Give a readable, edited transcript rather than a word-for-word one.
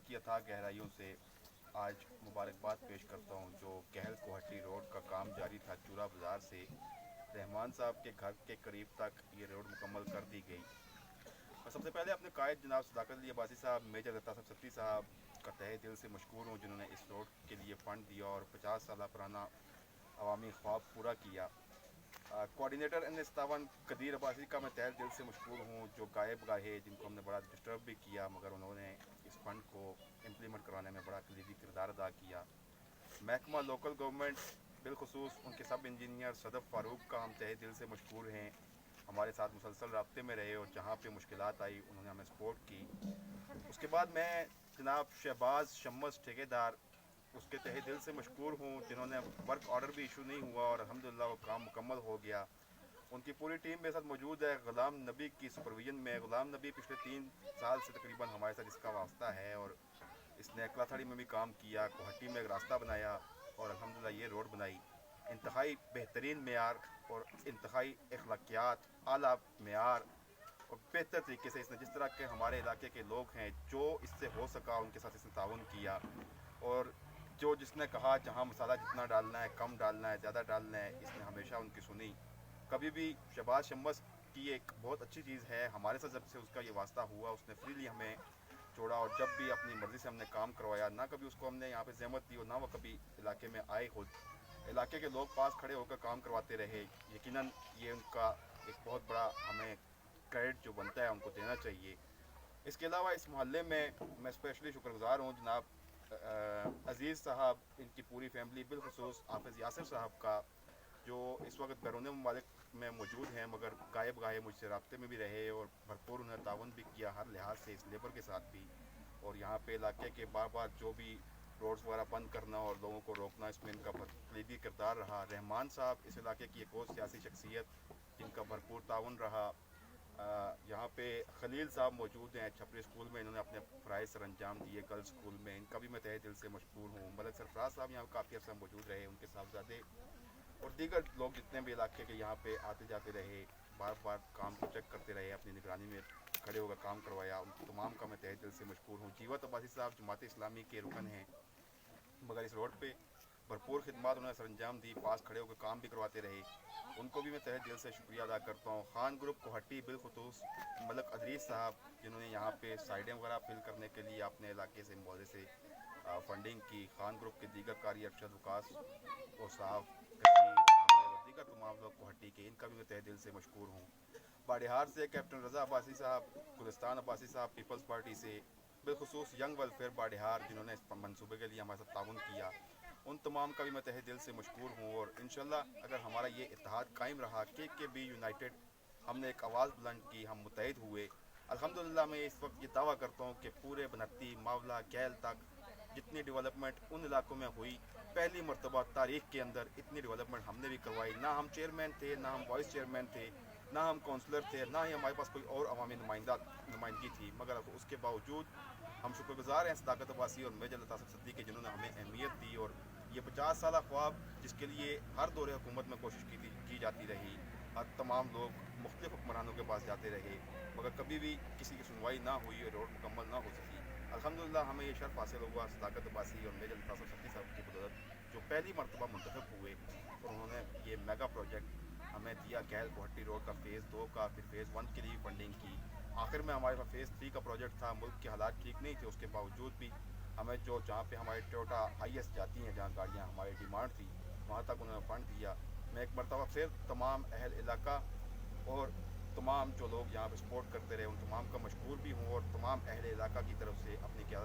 کی اتھاہ گہرائیوں سے آج مبارکباد پیش کرتا ہوں جو گہل کوہٹی روڈ کا کام جاری تھا چورا بازار سے رحمان صاحب کے گھر کے قریب تک یہ روڈ مکمل کر دی گئی. میں سب سے پہلے اپنے قائد جناب صداقت علی عباسی صاحب میجر عطا صاحب ستی صاحب کا تہہ دل سے مشکور ہوں جنہوں نے اس روڈ کے لیے فنڈ دیا اور 50 سالہ پرانا عوامی خواب پورا کیا. کوآرڈینیٹر این ایس 57 قدیر عباسی کا میں تہہ دل سے مشکور ہوں جو غائب گاہے جن کو ہم نے بڑا ڈسٹرب بھی کیا مگر انہوں نے اس فنڈ کو امپلیمنٹ کرانے میں بڑا کلیدی کردار ادا کیا. محکمہ لوکل گورنمنٹ بالخصوص ان کے سب انجینئر صدف فاروق کا ہم تہہ دل سے مشکور ہیں. ہمارے ساتھ مسلسل رابطے میں رہے اور جہاں پہ مشکلات آئی انہوں نے ہمیں سپورٹ کی. اس کے بعد میں جناب شہباز شمس ٹھیکیدار اس کے تہہ دل سے مشکور ہوں جنہوں نے ورک آرڈر بھی ایشو نہیں ہوا اور الحمدللہ وہ کام مکمل ہو گیا. ان کی پوری ٹیم میرے ساتھ موجود ہے. غلام نبی کی سپرویژن میں غلام نبی پچھلے 3 سال سے تقریباً ہمارے ساتھ اس کا واسطہ ہے اور اس نے کلاتھڑی میں بھی کام کیا, کوہٹی میں ایک راستہ بنایا اور الحمدللہ یہ روڈ بنائی. انتہائی بہترین معیار اور انتہائی اخلاقیات اعلیٰ معیار اور بہتر طریقے سے اس نے جس طرح کے ہمارے علاقے کے لوگ ہیں جو اس سے ہو سکا ان کے ساتھ اس نے تعاون کیا اور جو جس نے کہا جہاں مسالہ جتنا ڈالنا ہے کم ڈالنا ہے زیادہ ڈالنا ہے اس نے ہمیشہ ان کی سنی. کبھی بھی شہباز شمس کی ایک بہت اچھی چیز ہے ہمارے ساتھ جب سے اس کا یہ واسطہ ہوا اس نے فریلی ہمیں چھوڑا اور جب بھی اپنی مرضی سے ہم نے کام کروایا نہ کبھی اس کو ہم نے یہاں پہ زحمت دی اور نہ وہ کبھی علاقے میں آئے خود علاقے کے لوگ پاس کھڑے ہو کر کام کرواتے رہے. یقیناً یہ ان کا ایک بہت بڑا ہمیں کریڈٹ جو بنتا ہے ان کو دینا چاہیے. اس کے علاوہ اس محلے میں اسپیشلی شکر گزار ہوں جناب عزیز صاحب ان کی پوری فیملی بالخصوص حافظ یاسر صاحب کا جو اس وقت بیرون ممالک میں موجود ہیں مگر غائب گاہے مجھ سے رابطے میں بھی رہے اور بھرپور انہیں تعاون بھی کیا ہر لحاظ سے اس لیبر کے ساتھ بھی. اور یہاں پہ علاقے کے بار بار جو بھی روڈز وغیرہ بند کرنا اور لوگوں کو روکنا اس میں ان کا کلیدی کردار رہا. رحمان صاحب اس علاقے کی ایک اور سیاسی شخصیت جن کا بھرپور تعاون رہا. یہاں پہ خلیل صاحب موجود ہیں چھپری اسکول میں انہوں نے اپنے فرائض سر انجام دیے گرلز اسکول میں ان کا بھی میں تہہ دل سے مشکور ہوں. ملک سرفراز صاحب یہاں کافی عرصہ موجود رہے ان کے صاحبزادے اور دیگر لوگ جتنے بھی علاقے کے یہاں پہ آتے جاتے رہے بار بار کام کو چیک کرتے رہے اپنی نگرانی میں کھڑے ہو کر کام کروایا ان تمام کا میں تہہ دل سے مشکور ہوں. جیوت عباسی صاحب جماعت اسلامی کے رکن ہیں مگر اس روڈ پہ بھرپور خدمات انہوں نے سر انجام دی پاس کھڑے ہو کر کام بھی کرواتے رہے ان کو بھی میں تہہ دل سے شکریہ ادا کرتا ہوں. خان گروپ کوہٹی بالخصوص ملک ادریس صاحب جنہوں نے یہاں پہ سائڈیں وغیرہ فل کرنے کے لیے اپنے علاقے سے محلے سے فنڈنگ کی. خان گروپ کے دیگر کاری ارشد وکاس اور صاحب اور دیگر تمام لوگ کوہٹی کے ان کا بھی میں تہہ دل سے مشکور ہوں. باڑیہار سے کیپٹن رضا عباسی صاحب گلستان عباسی صاحب پیپلز پارٹی سے بالخصوص ینگ ویلفیئر باڑیہار جنہوں نے اس منصوبے کے لیے ہمارے ساتھ تعاون کیا ان تمام کا بھی میں تہہ دل سے مشکور ہوں. اور انشاءاللہ اگر ہمارا یہ اتحاد قائم رہا کے بی یونائٹڈ ہم نے ایک آواز بلند کی ہم متحد ہوئے الحمدللہ میں اس وقت یہ دعویٰ کرتا ہوں کہ پورے بنتی ماولا گیل تک جتنی ڈیولپمنٹ ان علاقوں میں ہوئی پہلی مرتبہ تاریخ کے اندر اتنی ڈیولپمنٹ ہم نے بھی کروائی. نہ ہم چیئرمین تھے نہ ہم وائس چیئرمین تھے نہ ہم کونسلر تھے نہ ہی ہمارے پاس کوئی اور عوامی نمائندگی تھی مگر اس کے باوجود ہم شکر گزار ہیں صداقت عباسی اور میجر عطا صاحب ستی کے جنہوں نے ہمیں اہمیت دی اور یہ 50 سالہ خواب جس کے لیے ہر دور حکومت میں کوشش کی جاتی رہی ہر تمام لوگ مختلف حکمرانوں کے پاس جاتے رہے مگر کبھی بھی کسی کی سنوائی نہ ہوئی اور روڈ مکمل نہ ہو سکی. الحمدللہ ہمیں یہ شرف حاصل ہوا صداقت عباسی اور میجر عطا صاحب ستی صاحب کی بدولت جو پہلی مرتبہ منتخب ہوئے اور انہوں نے یہ میگا پروجیکٹ ہمیں دیا. گہل کوہٹی روڈ کا فیز 2 کا پھر فیز 1 کے لیے فنڈنگ کی. آخر میں ہمارے پاس فیز 3 کا پروجیکٹ تھا. ملک کے حالات ٹھیک نہیں تھے اس کے باوجود بھی ہمیں جہاں پہ ہماری ٹویوٹا آئی ایس جاتی ہیں جہاں گاڑیاں ہماری ڈیمانڈ تھی وہاں تک انہوں نے فنڈ دیا. میں ایک مرتبہ پھر تمام اہل علاقہ اور تمام جو لوگ یہاں پہ سپورٹ کرتے رہے ان تمام کا مشکور بھی ہوں اور تمام اہل علاقہ کی طرف سے اپنی قیادت